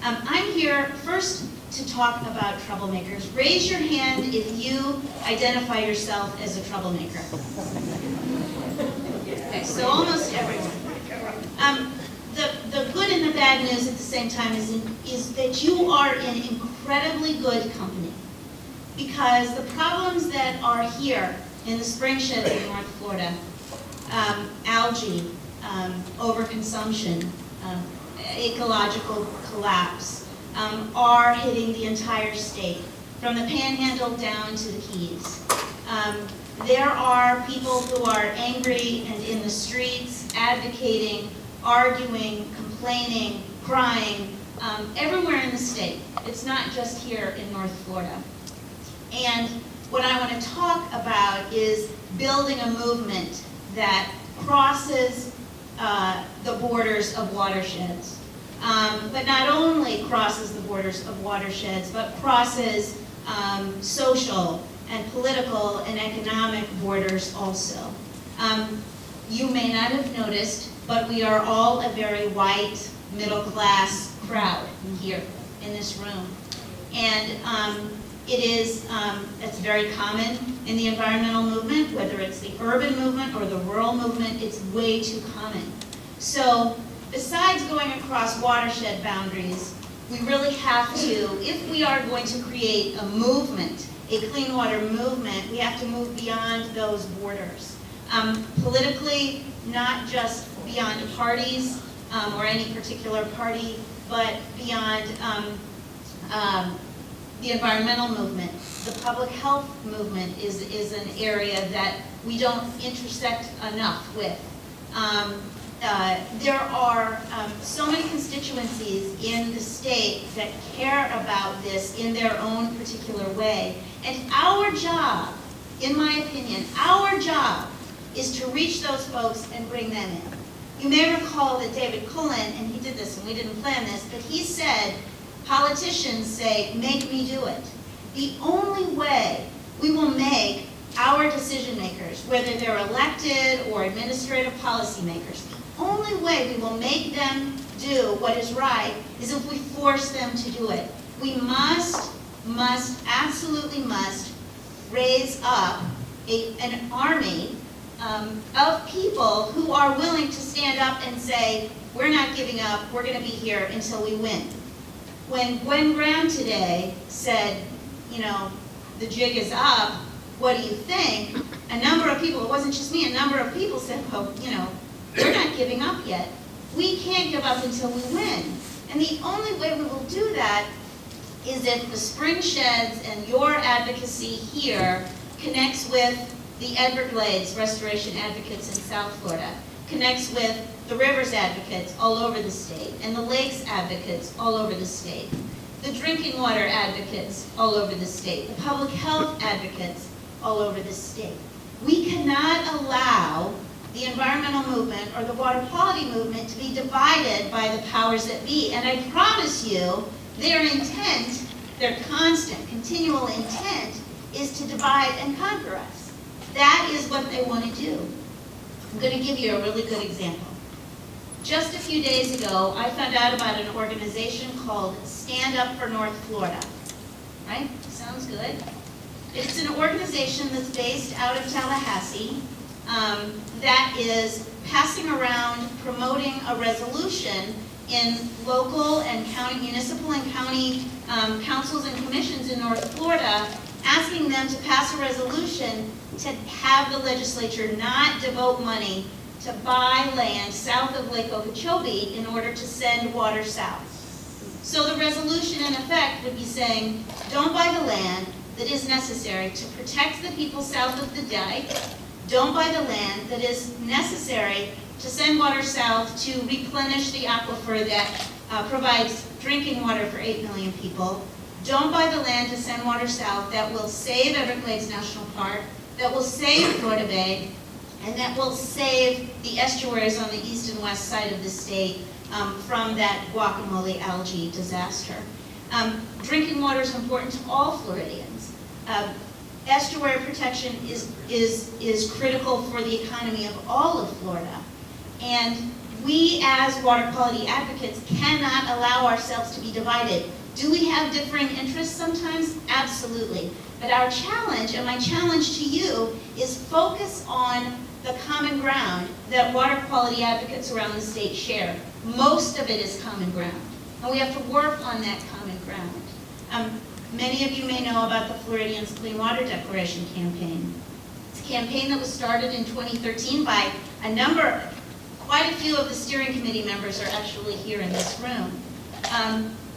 I'm here first to talk about troublemakers. Raise your hand if you identify yourself as a troublemaker. Okay, so almost everyone. The good and the bad news at the same time is that you are in incredibly good company, because the problems that are here in the spring sheds in North Florida, algae, overconsumption, ecological collapse, are hitting the entire state, from the Panhandle down to the Keys. There are people who are angry and in the streets, advocating, arguing, complaining, crying, everywhere in the state. It's not just here in North Florida. And what I want to talk about is building a movement that crosses the borders of watersheds. But not only crosses the borders of watersheds, but crosses social and political and economic borders also. You may not have noticed, but we are all a very white, middle-class crowd here in this room. And it's very common in the environmental movement, whether it's the urban movement or the rural movement, it's way too common. So besides going across watershed boundaries, we really have to, if we are going to create a movement, a clean water movement, we have to move beyond those borders. Politically, not just beyond parties or any particular party, but beyond the environmental movement. The public health movement is an area that we don't intersect enough with. There are so many constituencies in the state that care about this in their own particular way. And our job, in my opinion, our job is to reach those folks and bring them in. You may recall that David Cullen, and he did this and we didn't plan this, but he said, politicians say, make me do it. The only way we will make our decision makers, whether they're elected or administrative policymakers, the only way we will make them do what is right is if we force them to do it. We absolutely must raise up an army of people who are willing to stand up and say, we're not giving up, we're going to be here until we win. When Gwen Graham today said, you know, the jig is up, what do you think? A number of people, it wasn't just me, a number of people said, well, you know, we're not giving up yet. We can't give up until we win. And the only way we will do that is if the spring sheds and your advocacy here connects with the Everglades restoration advocates in South Florida, connects with the rivers advocates all over the state, and the lakes advocates all over the state, the drinking water advocates all over the state, the public health advocates all over the state. We cannot allow the environmental movement or the water quality movement to be divided by the powers that be. And I promise you, their intent, their constant, continual intent, is to divide and conquer us. That is what they want to do. I'm going to give you a really good example. Just a few days ago, I found out about an organization called Stand Up for North Florida. Right? Sounds good. It's an organization that's based out of Tallahassee that is passing around, promoting a resolution in local and county, municipal and county councils and commissions in North Florida, asking them to pass a resolution to have the legislature not devote money to buy land south of Lake Okeechobee in order to send water south. So the resolution in effect would be saying, don't buy the land that is necessary to protect the people south of the dike, don't buy the land that is necessary to send water south to replenish the aquifer that provides drinking water for 8 million people, don't buy the land to send water south that will save Everglades National Park, that will save Florida Bay, and that will save the estuaries on the east and west side of the state from that guacamole algae disaster. Drinking water is important to all Floridians. Estuary protection is critical for the economy of all of Florida. And We as water quality advocates cannot allow ourselves to be divided. Do we have differing interests sometimes? Absolutely. But our challenge, and my challenge to you, is focus on the common ground that water quality advocates around the state share. Most of it is common ground, and we have to work on that common ground. Many of you may know about the Floridians Clean Water Declaration campaign. It's a campaign that was started in 2013 by quite a few of the steering committee members are actually here in this room.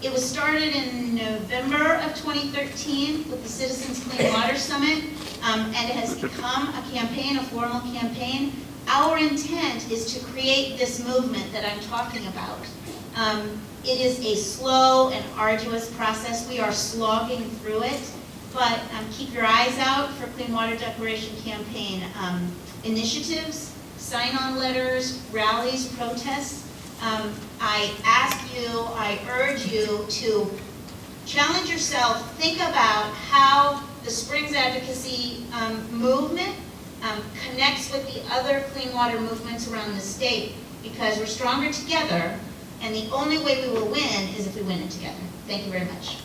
It was started in November of 2013 with the Citizens Clean Water Summit, and it has become a campaign, a formal campaign. Our intent is to create this movement that I'm talking about. It is a slow and arduous process. We are slogging through it, but keep your eyes out for Clean Water Declaration campaign initiatives, sign-on letters, rallies, protests. I urge you to challenge yourself, think about how the Springs Advocacy movement connects with the other clean water movements around the state, because we're stronger together, and the only way we will win is if we win it together. Thank you very much.